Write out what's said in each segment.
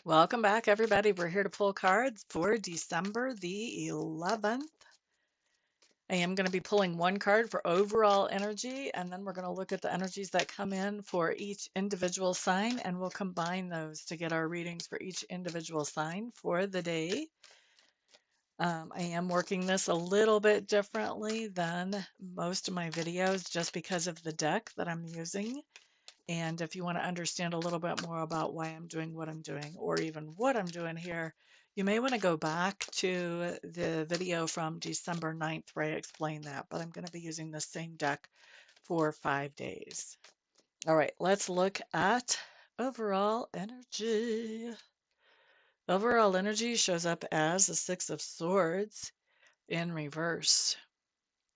Welcome back, everybody. We're here to pull cards for December the 11th. I am going to be pulling one card for overall energy, and then we're going to look at the energies that come in for each individual sign, and we'll combine those to get our readings for each individual sign for the day. I am working this a little bit differently than most of my videos just because of the deck that I'm using. And if you want to understand a little bit more about why I'm doing what I'm doing, or even what I'm doing here, you may want to go back to the video from December 9th where I explained that, but I'm going to be using the same deck for 5 days. All right, let's look at overall energy. Overall energy shows up as the Six of Swords in reverse.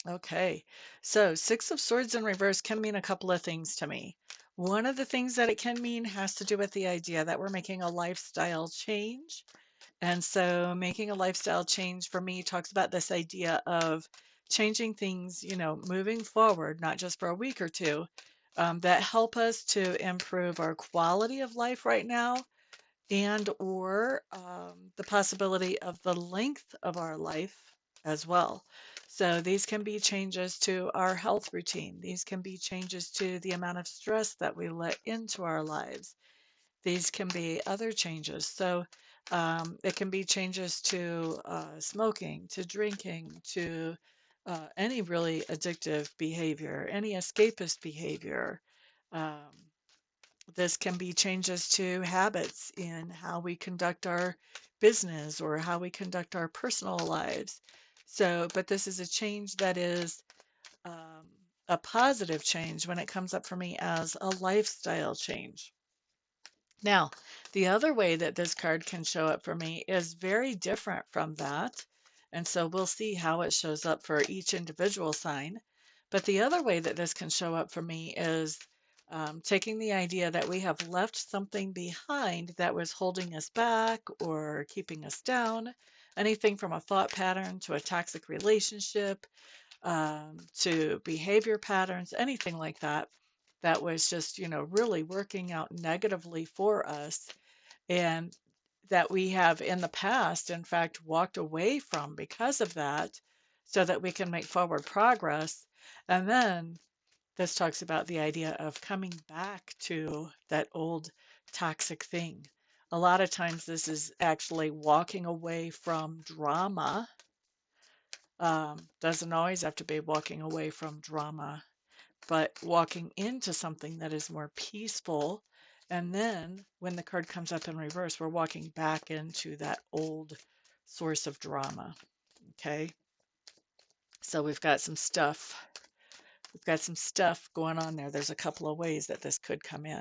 Okay, so Six of Swords in reverse can mean a couple of things to me. One of the things that it can mean has to do with the idea that we're making a lifestyle change. And so making a lifestyle change for me talks about this idea of changing things, moving forward, not just for a week or two, that help us to improve our quality of life right now and or the possibility of the length of our life as well. So these can be changes to our health routine. These can be changes to the amount of stress that we let into our lives. These can be other changes. So it can be changes to smoking, to drinking, to any really addictive behavior, any escapist behavior. Um, this can be changes to habits in how we conduct our business or how we conduct our personal lives. So, but this is a change that is um, a positive change when it comes up for me as a lifestyle change. Now, the other way that this card can show up for me is very different from that. And so we'll see how it shows up for each individual sign. But the other way that this can show up for me is taking the idea that we have left something behind that was holding us back or keeping us down. Anything from a thought pattern to a toxic relationship, to behavior patterns, anything like that, that was just, really working out negatively for us and that we have in the past, in fact, walked away from because of that so that we can make forward progress. And then this talks about the idea of coming back to that old toxic thing. A lot of times, this is actually walking away from drama. Doesn't always have to be walking away from drama, but walking into something that is more peaceful. And then when the card comes up in reverse, we're walking back into that old source of drama. Okay. So we've got some stuff. We've got some stuff going on there. There's a couple of ways that this could come in.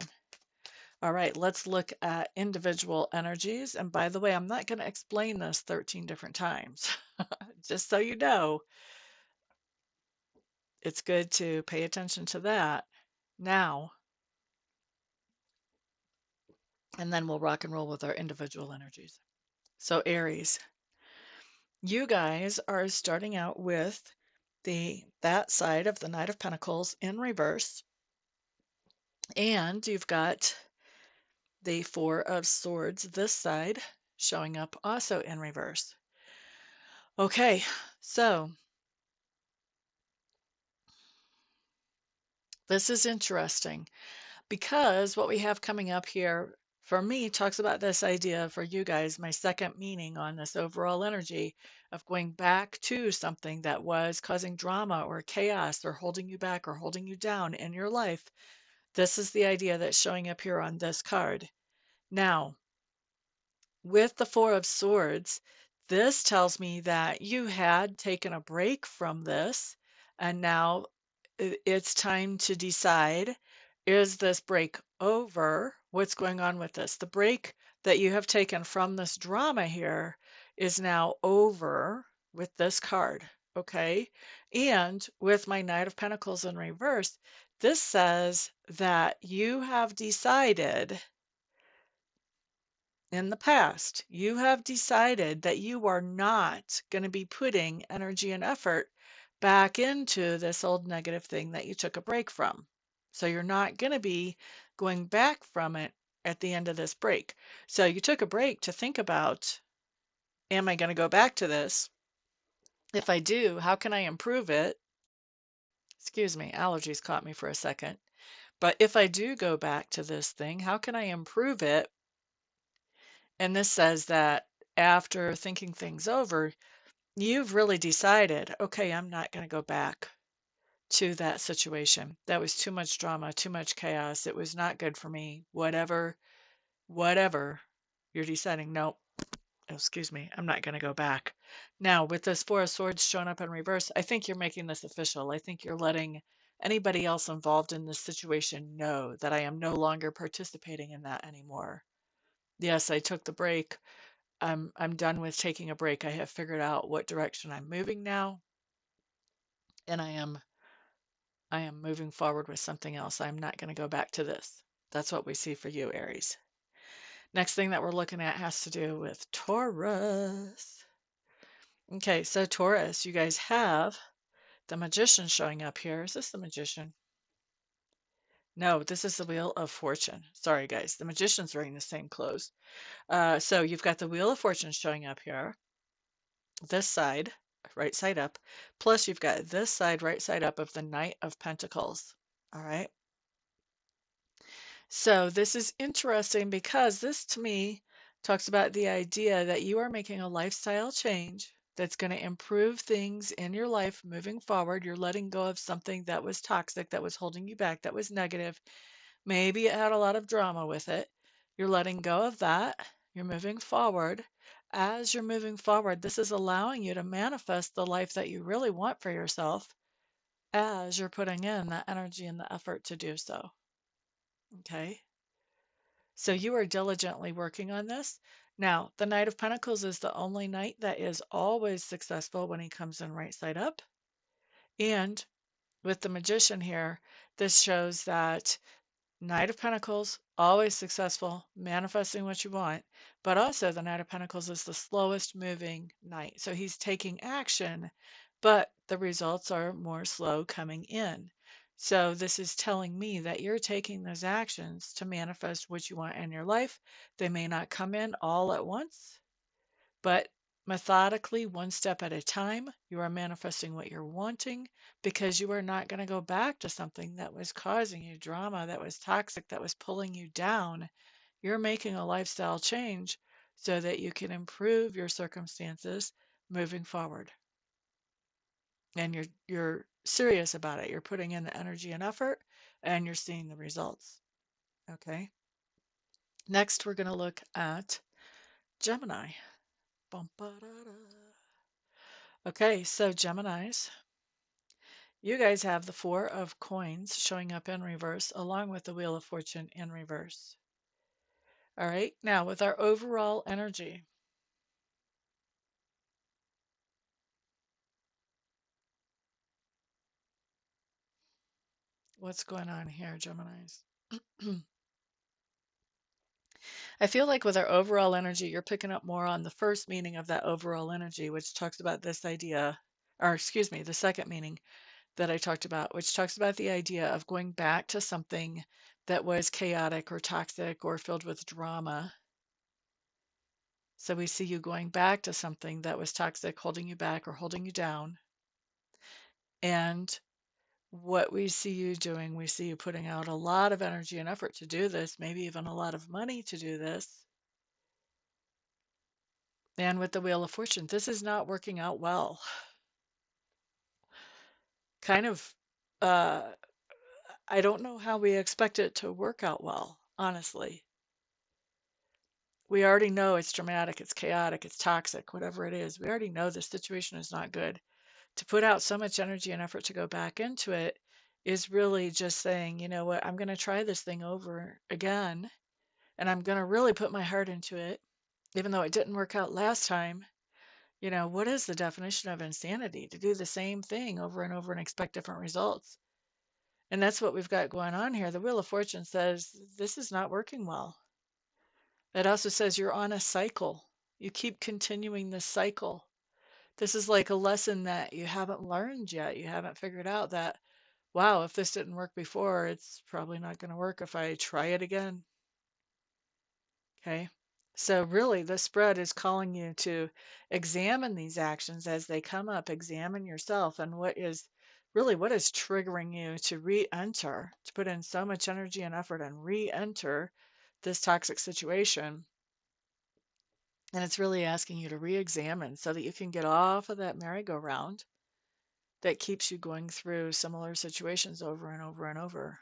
All right, let's look at individual energies. And by the way, I'm not going to explain this 13 different times. Just so you know, it's good to pay attention to that now, and then we'll rock and roll with our individual energies. So Aries, you guys are starting out with that side of the Knight of Pentacles in reverse, and you've got the Four of Swords this side showing up also in reverse. Okay, so this is interesting because what we have coming up here for me talks about this idea for you guys, my second meaning on this overall energy of going back to something that was causing drama or chaos or holding you back or holding you down in your life. This is the idea that's showing up here on this card. Now, with the Four of Swords, this tells me that you had taken a break from this, and now it's time to decide, is this break over? What's going on with this? The break that you have taken from this drama here is now over with this card, okay? And with my Knight of Pentacles in reverse, this says that you have decided in the past, you have decided that you are not going to be putting energy and effort back into this old negative thing that you took a break from. So you're not going to be going back from it at the end of this break. So you took a break to think about, am I going to go back to this? If I do, how can I improve it? Excuse me, allergies caught me for a second. But if I do go back to this thing, how can I improve it? And this says that after thinking things over, you've really decided, okay, I'm not going to go back to that situation. That was too much drama, too much chaos. It was not good for me. Whatever, you're deciding, no, excuse me, I'm not going to go back. Now, with this Four of Swords showing up in reverse, I think you're making this official. I think you're letting anybody else involved in this situation know that I am no longer participating in that anymore. Yes, I took the break. I'm done with taking a break. I have figured out what direction I'm moving now, and I am moving forward with something else. I'm not going to go back to this. That's what we see for you, Aries. Next thing that we're looking at has to do with Taurus. Okay, so Taurus, you guys have the Magician showing up here. Is this the Magician? No, this is the Wheel of Fortune. Sorry, guys. The Magician's wearing the same clothes. So you've got the Wheel of Fortune showing up here. This side, right side up. Plus, you've got this side, right side up of the Knight of Pentacles. All right. So this is interesting because this to me talks about the idea that you are making a lifestyle change that's going to improve things in your life moving forward. You're letting go of something that was toxic, that was holding you back, that was negative. Maybe it had a lot of drama with it. You're letting go of that. You're moving forward. As you're moving forward, this is allowing you to manifest the life that you really want for yourself as you're putting in the energy and the effort to do so. Okay. So you are diligently working on this. Now, the Knight of Pentacles is the only knight that is always successful when he comes in right side up. And with the Magician here, this shows that Knight of Pentacles, always successful, manifesting what you want, but also the Knight of Pentacles is the slowest moving knight. So he's taking action, but the results are more slow coming in. So this is telling me that you're taking those actions to manifest what you want in your life. They may not come in all at once, but methodically, one step at a time, you are manifesting what you're wanting because you are not going to go back to something that was causing you drama, that was toxic, that was pulling you down. You're making a lifestyle change so that you can improve your circumstances moving forward. And you're serious about it. You're putting in the energy and effort and you're seeing the results. Okay. Next, we're going to look at Gemini. Bum-ba-da-da. Okay, so Geminis, you guys have the Four of Coins showing up in reverse along with the Wheel of Fortune in reverse. All right, now with our overall energy, what's going on here, Geminis? I feel like with our overall energy, you're picking up more on the first meaning of that overall energy, which talks about this idea, or excuse me, the second meaning that I talked about, which talks about the idea of going back to something that was chaotic or toxic or filled with drama. So we see you going back to something that was toxic, holding you back or holding you down. And what we see you doing, we see you putting out a lot of energy and effort to do this, maybe even a lot of money to do this. And with the Wheel of Fortune, this is not working out well. Kind of, uh, I don't know how we expect it to work out well, honestly. We already know it's dramatic, it's chaotic, it's toxic, whatever it is. We already know the situation is not good. To put out so much energy and effort to go back into it is really just saying, you know what, I'm going to try this thing over again, and I'm going to really put my heart into it, even though it didn't work out last time. You know, what is the definition of insanity? To do the same thing over and over and expect different results. And that's what we've got going on here. The Wheel of Fortune says this is not working well. It also says you're on a cycle. You keep continuing this cycle. This is like a lesson that you haven't learned yet. You haven't figured out that, wow, if this didn't work before, it's probably not going to work if I try it again. Okay. So really, the spread is calling you to examine these actions as they come up, examine yourself and what is triggering you to re-enter, to put in so much energy and effort and re-enter this toxic situation. And it's really asking you to re-examine so that you can get off of that merry-go-round that keeps you going through similar situations over and over and over.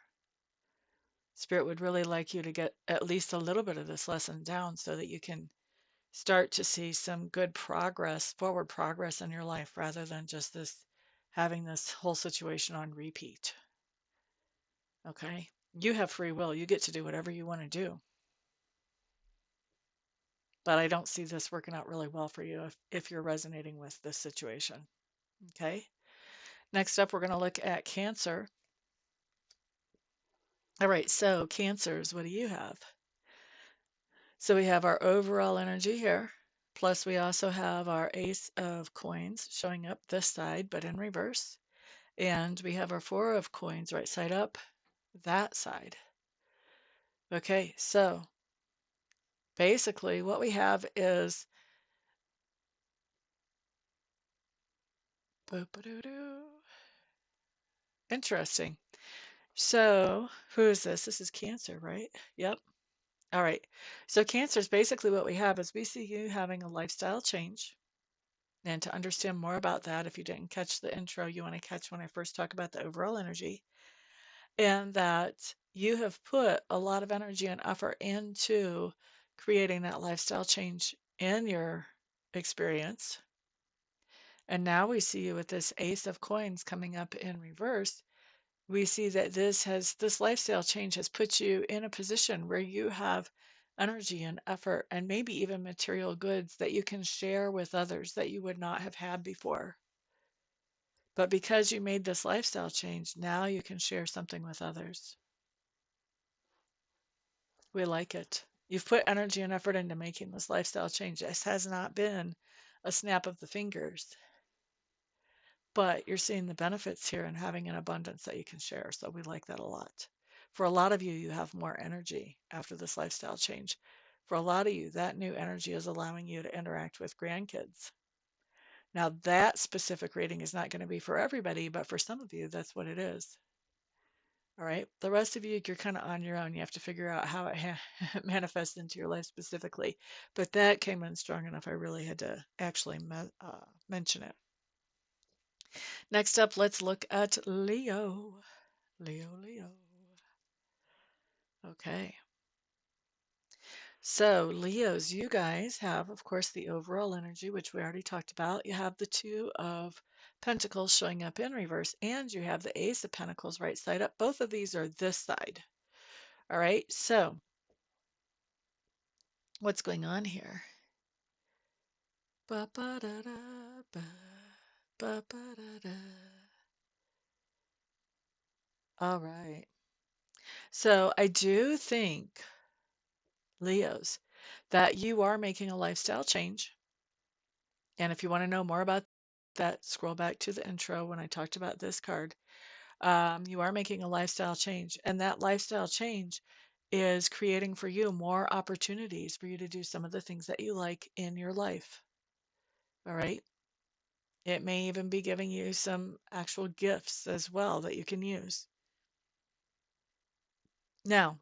Spirit would really like you to get at least a little bit of this lesson down so that you can start to see some good progress, forward progress in your life rather than just having this whole situation on repeat. Okay? You have free will. You get to do whatever you want to do. But I don't see this working out really well for you if you're resonating with this situation. Okay? Next up, we're going to look at Cancer. All right, so Cancers, what do you have? So we have our overall energy here, plus we also have our Ace of Coins showing up this side, but in reverse. And we have our Four of Coins right side up, that side. Okay, so basically what we have is interesting. So who is this? This is Cancer, right? Yep. All right. So Cancer is basically what we have is we see you having a lifestyle change. And to understand more about that, if you didn't catch the intro, you want to catch when I first talk about the overall energy, and that you have put a lot of energy and effort into creating that lifestyle change in your experience. And now we see you with this Ace of Coins coming up in reverse. We see that this lifestyle change has put you in a position where you have energy and effort and maybe even material goods that you can share with others that you would not have had before. But because you made this lifestyle change, now you can share something with others. We like it. You've put energy and effort into making this lifestyle change. This has not been a snap of the fingers, but you're seeing the benefits here and having an abundance that you can share. So we like that a lot. For a lot of you, you have more energy after this lifestyle change. For a lot of you, that new energy is allowing you to interact with grandkids. Now, that specific reading is not going to be for everybody, but for some of you, that's what it is. All right. The rest of you, you're kind of on your own. You have to figure out how it manifests into your life specifically. But that came in strong enough. I really had to actually mention it. Next up, let's look at Leo. Leo. Okay. So, Leos, you guys have, of course, the overall energy, which we already talked about. You have the Two of Pentacles showing up in reverse, and you have the Ace of Pentacles right side up. Both of these are this side. All right. So, what's going on here? Ba ba da da ba ba ba da da. All right. So I do think, Leos, that you are making a lifestyle change. And if you want to know more about that, scroll back to the intro when I talked about this card. You are making a lifestyle change, and that lifestyle change is creating for you more opportunities for you to do some of the things that you like in your life. All right. It may even be giving you some actual gifts as well that you can use. Now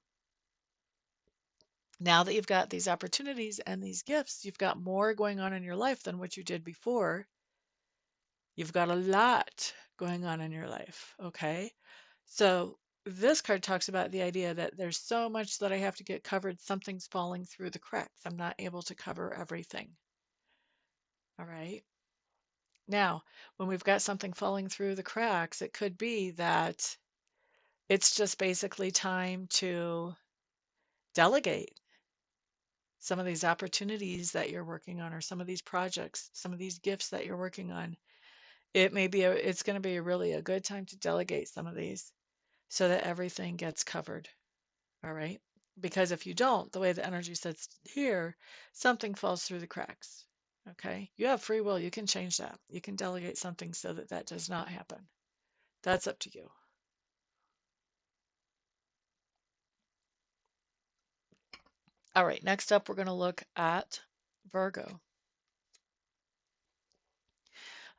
that you've got these opportunities and these gifts, you've got more going on in your life than what you did before. You've got a lot going on in your life, okay? So this card talks about the idea that there's so much that I have to get covered, something's falling through the cracks. I'm not able to cover everything. All right. Now, when we've got something falling through the cracks, it could be that it's just basically time to delegate some of these opportunities that you're working on, or some of these projects, some of these gifts that you're working on. It's going to be really a good time to delegate some of these so that everything gets covered. All right. Because if you don't, the way the energy sits here, something falls through the cracks. Okay. You have free will. You can change that. You can delegate something so that that does not happen. That's up to you. All right, next up, we're going to look at Virgo.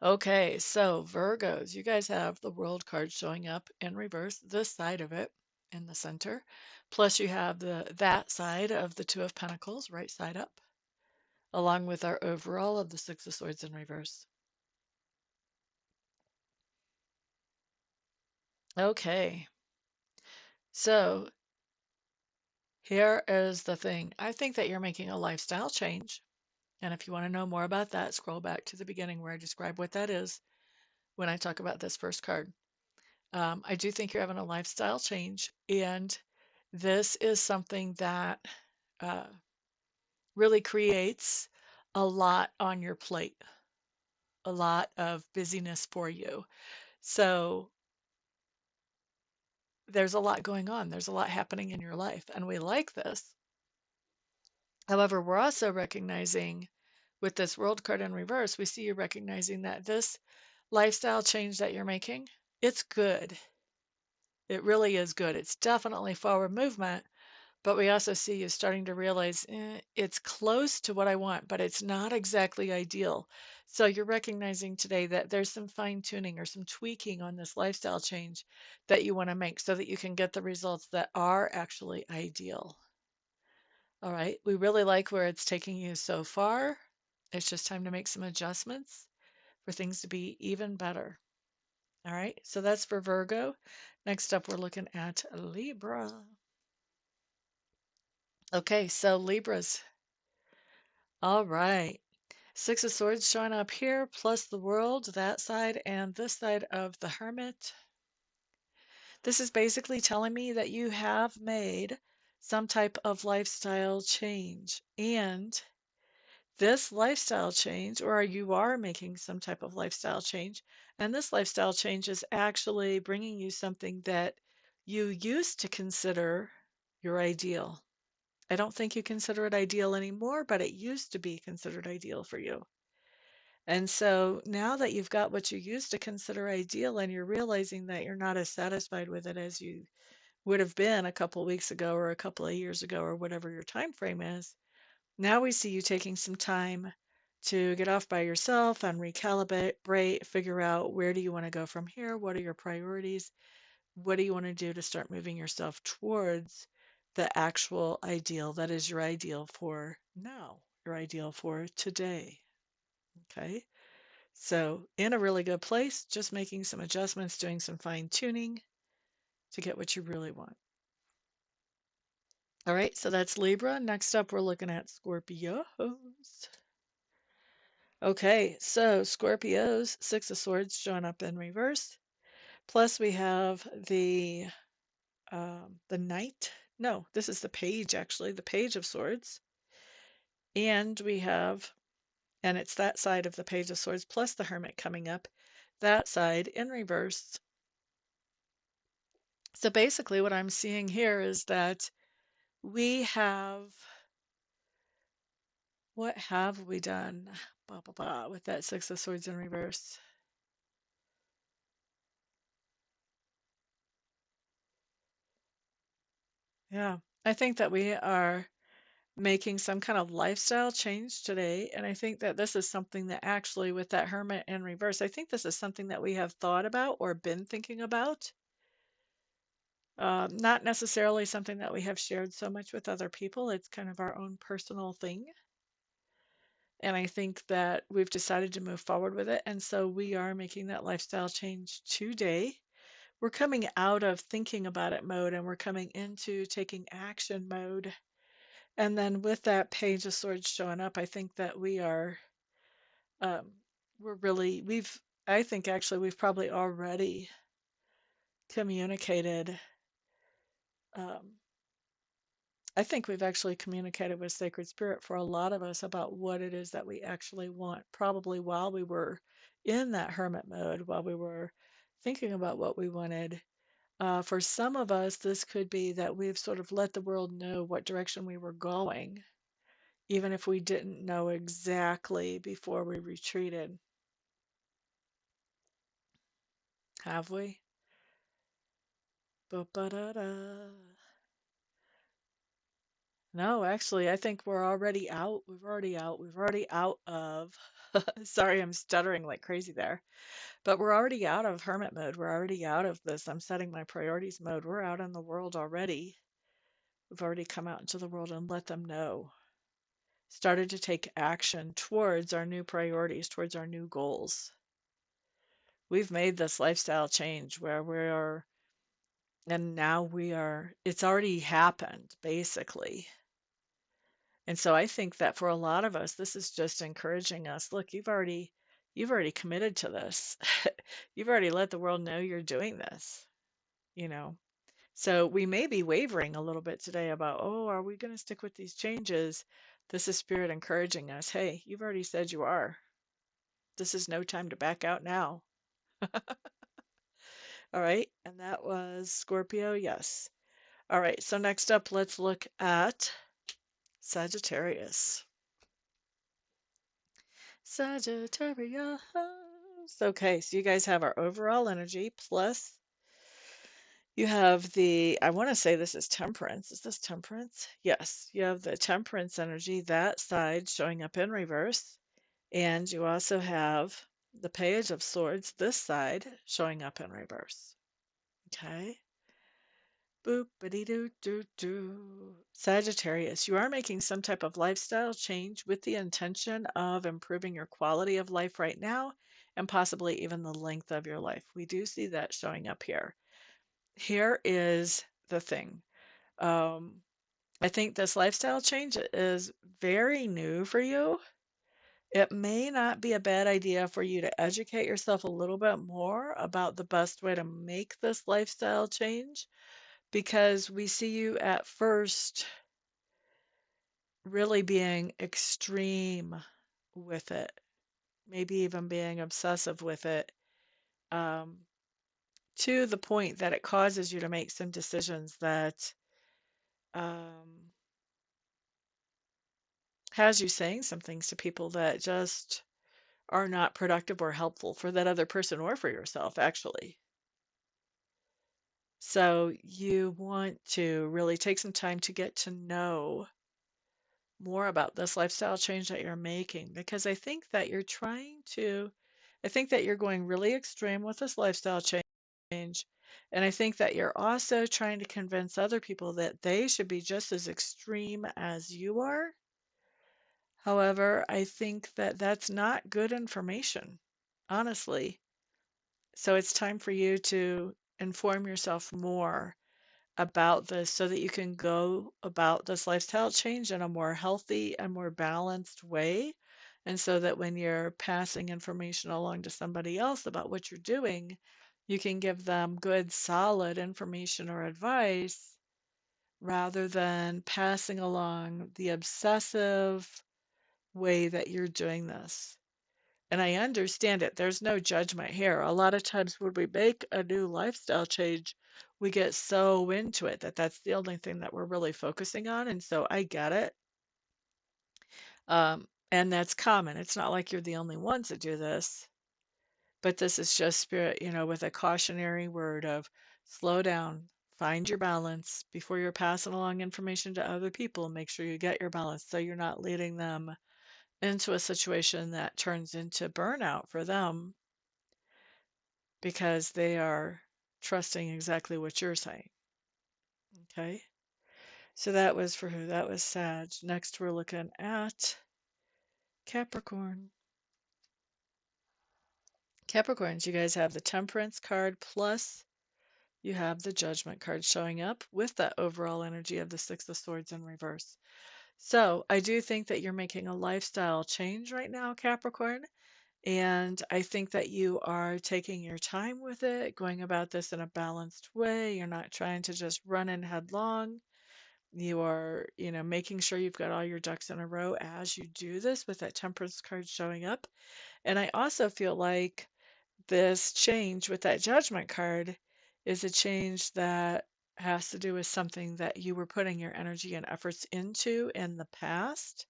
Okay, so Virgos, you guys have the World card showing up in reverse, this side of it in the center. Plus you have that side of the Two of Pentacles, right side up, along with our overall of the Six of Swords in reverse. Okay, so here is the thing. I think that you're making a lifestyle change. And if you want to know more about that, scroll back to the beginning where I describe what that is when I talk about this first card. I do think you're having a lifestyle change, and this is something that uh, really creates a lot on your plate, a lot of busyness for you. So there's a lot going on. There's a lot happening in your life, and we like this. However, we're also recognizing with this world card in reverse, we see you recognizing that this lifestyle change that you're making, it's good. It really is good. It's definitely forward movement, but we also see you starting to realize it's close to what I want, but it's not exactly ideal. So you're recognizing today that there's some fine tuning or some tweaking on this lifestyle change that you want to make so that you can get the results that are actually ideal. All right, we really like where it's taking you so far. It's just time to make some adjustments for things to be even better. All right, so that's for Virgo. Next up, we're looking at Libra. Okay, so Libras. All right. Six of Swords showing up here, plus the World, that side, and this side of the Hermit. This is basically telling me that you have made some type of lifestyle change. And this lifestyle change, or you are making some type of lifestyle change, and this lifestyle change is actually bringing you something that you used to consider your ideal. I don't think you consider it ideal anymore, but it used to be considered ideal for you. And so now that you've got what you used to consider ideal and you're realizing that you're not as satisfied with it as you would have been a couple of weeks ago or a couple of years ago or whatever your time frame is, now we see you taking some time to get off by yourself and recalibrate, figure out where do you want to go from here? What are your priorities? What do you want to do to start moving yourself towards the actual ideal that is your ideal for now, your ideal for today? Okay. So, in a really good place, just making some adjustments, doing some fine tuning to get what you really want. All right, so that's Libra. Next up, we're looking at Scorpios. Okay, so Scorpios, Six of Swords showing up in reverse. Plus, we have the Knight. No, this is the Page actually, the Page of Swords, and we have, and it's that side of the Page of Swords plus the Hermit coming up, that side in reverse. So basically, what I'm seeing here is that we have, what have we done? Blah, blah, blah, with that Six of Swords in reverse. Yeah, I think that we are making some kind of lifestyle change today. And I think that this is something that actually, with that Hermit in reverse, I think this is something that we have thought about or been thinking about. Not necessarily something that we have shared so much with other people. It's kind of our own personal thing. And I think that we've decided to move forward with it. And so we are making that lifestyle change today. We're coming out of thinking about it mode and we're coming into taking action mode. And then with that Page of Swords showing up, I think that we are, um, I think actually we've probably already communicated. Um, I think we've actually communicated with Sacred Spirit for a lot of us about what it is that we actually want, probably while we were in that hermit mode, while we were thinking about what we wanted. For some of us, this could be that we've sort of let the world know what direction we were going, even if we didn't know exactly before we retreated. Have we? Ba-ba-da-da. No, actually, I think we're already out. We've already out of, sorry, I'm stuttering like crazy there, but we're already out of hermit mode. We're already out of this I'm setting my priorities mode. We're out in the world already. We've already come out into the world and let them know. Started to take action towards our new priorities, towards our new goals. We've made this lifestyle change where we're, and now it's already happened, basically. And so I think that for a lot of us, this is just encouraging us. Look, you've already committed to this. You've already let the world know you're doing this, you know. So we may be wavering a little bit today about, oh, are we going to stick with these changes? This is Spirit encouraging us. Hey, you've already said you are. This is no time to back out now. All right. And that was Scorpio. Yes. All right. So next up, let's look at Sagittarius. Sagittarius. Okay, so you guys have our overall energy plus you have I want to say this is temperance. Is this temperance? Yes, you have the temperance energy, that side showing up in reverse. And you also have the Page of Swords, this side showing up in reverse. Okay. Boop, doo doo doo. Sagittarius, you are making some type of lifestyle change with the intention of improving your quality of life right now and possibly even the length of your life. We do see that showing up here. Here is the thing. I think this lifestyle change is very new for you. It may not be a bad idea for you to educate yourself a little bit more about the best way to make this lifestyle change because we see you at first really being extreme with it, maybe even being obsessive with it, um, to the point that it causes you to make some decisions that um, has you saying some things to people that just are not productive or helpful for that other person or for yourself, actually. So you want to really take some time to get to know more about this lifestyle change that you're making because I think that I think that you're going really extreme with this lifestyle change. And I think that you're also trying to convince other people that they should be just as extreme as you are. However, I think that that's not good information, honestly. So it's time for you to inform yourself more about this so that you can go about this lifestyle change in a more healthy and more balanced way. And so that when you're passing information along to somebody else about what you're doing, you can give them good, solid information or advice rather than passing along the obsessive way that you're doing this. And I understand it. There's no judgment here. A lot of times when we make a new lifestyle change, we get so into it that that's the only thing that we're really focusing on. And so I get it. And that's common. It's not like you're the only ones that do this, but this is just Spirit, with a cautionary word of slow down, find your balance before you're passing along information to other people. Make sure you get your balance so you're not leading them into a situation that turns into burnout for them because they are trusting exactly what you're saying. Okay. So that was for who? That was Sag. Next, we're looking at Capricorn. Capricorns, you guys have the Temperance card plus you have the Judgment card showing up with that overall energy of the Six of Swords in reverse. So I do think that you're making a lifestyle change right now, Capricorn. And I think that you are taking your time with it, going about this in a balanced way. You're not trying to just run in headlong. You are, making sure you've got all your ducks in a row as you do this with that temperance card showing up. And I also feel like this change with that judgment card is a change that has to do with something that you were putting your energy and efforts into in the past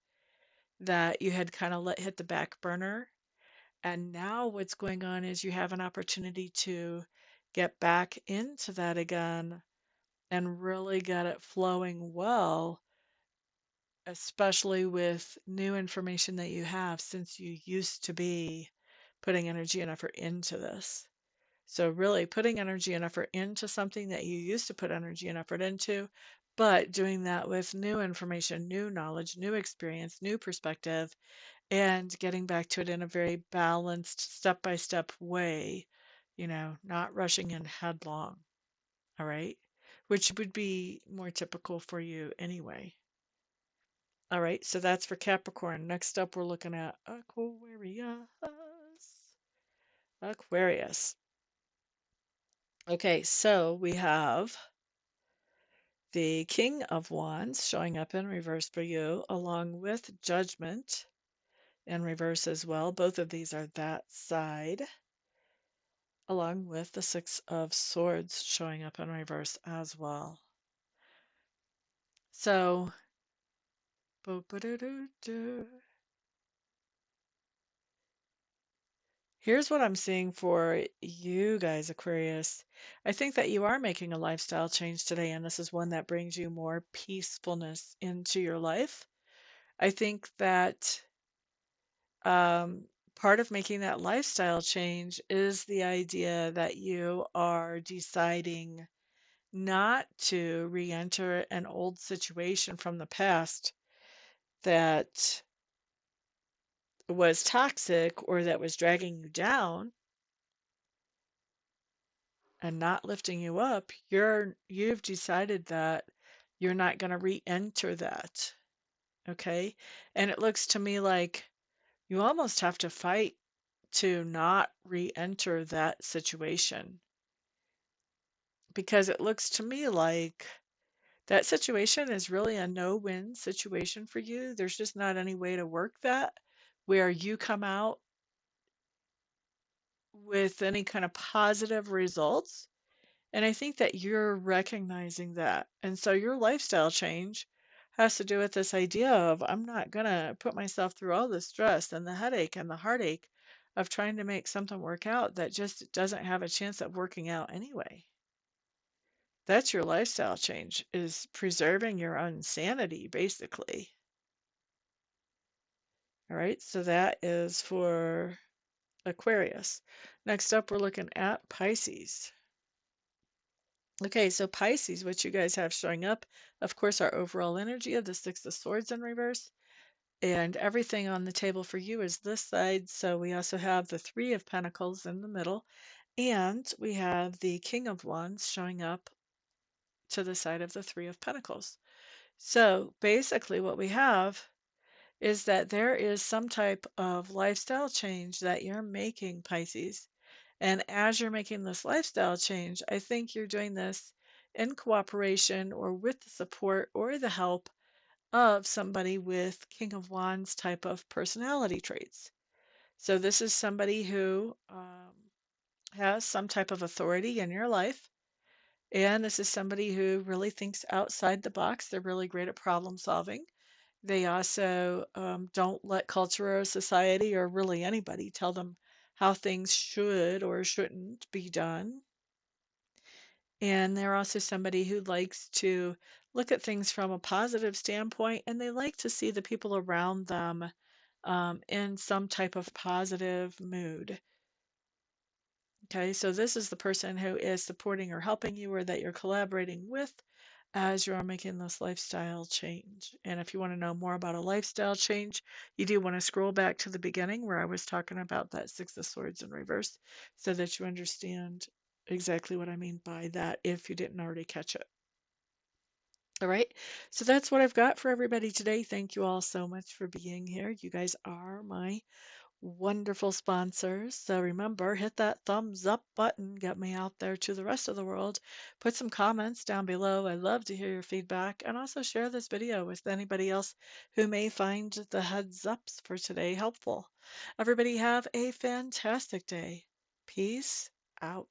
that you had kind of let hit the back burner. And now what's going on is you have an opportunity to get back into that again and really get it flowing well especially with new information that you have since you used to be putting energy and effort into this. So really putting energy and effort into something that you used to put energy and effort into, but doing that with new information, new knowledge, new experience, new perspective, and getting back to it in a very balanced, step-by-step way, not rushing in headlong, all right? Which would be more typical for you anyway. All right, so that's for Capricorn. Next up, we're looking at Aquarius. Aquarius. Okay, so we have the King of Wands showing up in reverse for you, along with Judgment in reverse as well. Both of these are that side, along with the Six of Swords showing up in reverse as well. So, here's what I'm seeing for you guys, Aquarius. I think that you are making a lifestyle change today, and this is one that brings you more peacefulness into your life. I think that um, part of making that lifestyle change is the idea that you are deciding not to re-enter an old situation from the past that was toxic or that was dragging you down and not lifting you up. You've decided that you're not going to re-enter that. Okay? And it looks to me like you almost have to fight to not re-enter that situation, because it looks to me like that situation is really a no-win situation for you. There's just not any way to work that where you come out with any kind of positive results. And I think that you're recognizing that. And so your lifestyle change has to do with this idea of I'm not going to put myself through all the stress and the headache and the heartache of trying to make something work out that just doesn't have a chance of working out anyway. That's your lifestyle change, is preserving your own sanity, basically. All right, so that is for Aquarius. Next up, we're looking at Pisces. Okay, so Pisces, what you guys have showing up, of course, our overall energy of the Six of Swords in reverse. And everything on the table for you is this side. So we also have the Three of Pentacles in the middle. And we have the King of Wands showing up to the side of the Three of Pentacles. So basically what we have is that there is some type of lifestyle change that you're making, Pisces. And as you're making this lifestyle change, I think you're doing this in cooperation or with the support or the help of somebody with King of Wands type of personality traits. So this is somebody who has some type of authority in your life. And this is somebody who really thinks outside the box. They're really great at problem solving. They also don't let culture or society or really anybody tell them how things should or shouldn't be done. And they're also somebody who likes to look at things from a positive standpoint, and they like to see the people around them in some type of positive mood. Okay, so this is the person who is supporting or helping you or that you're collaborating with as you're making this lifestyle change. And if you want to know more about a lifestyle change, you do want to scroll back to the beginning where I was talking about that Six of Swords in reverse so that you understand exactly what I mean by that if you didn't already catch it. All right, so that's what I've got for everybody today. Thank you all so much for being here. You guys are my wonderful sponsors. So remember, hit that thumbs up button, get me out there to the rest of the world. Put some comments down below. I love to hear your feedback, and also share this video with anybody else who may find the heads ups for today helpful. Everybody have a fantastic day. Peace out.